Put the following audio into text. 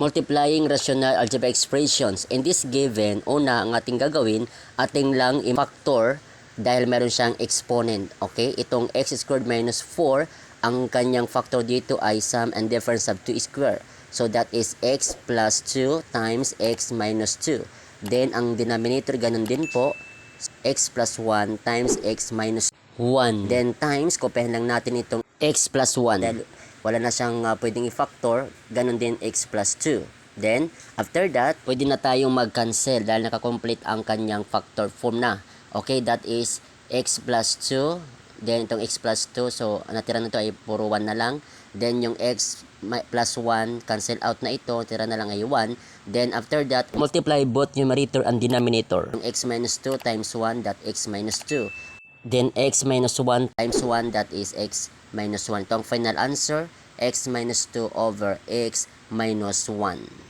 multiplying rational algebra expressions. In this given, una ang ating gagawin, ating lang i-factor dahil meron siyang exponent. Okay? Itong x squared minus 4, ang kanyang factor dito ay sum and difference of 2 square. So that is x plus 2 times x minus 2. Then ang denominator ganun din po, x plus 1 times x minus 1. Then times, kopihan lang natin itong x plus 1. Dahil wala na siyang pwedeng i-factor, ganun din x plus 2. Then, after that, pwede na tayong mag-cancel dahil nakakomplete ang kanyang factor form na. Okay, that is x plus 2. Then, itong x plus 2, so natira na ito ay puro 1 na lang. Then, yung x plus 1, cancel out na ito, tira na lang ay 1. Then, after that, multiply both numerator and denominator. Yung x minus 2 times 1, that x minus 2. Then, x minus 1 times 1, that is x minus 1. Itong final answer, x minus 2 over x minus 1.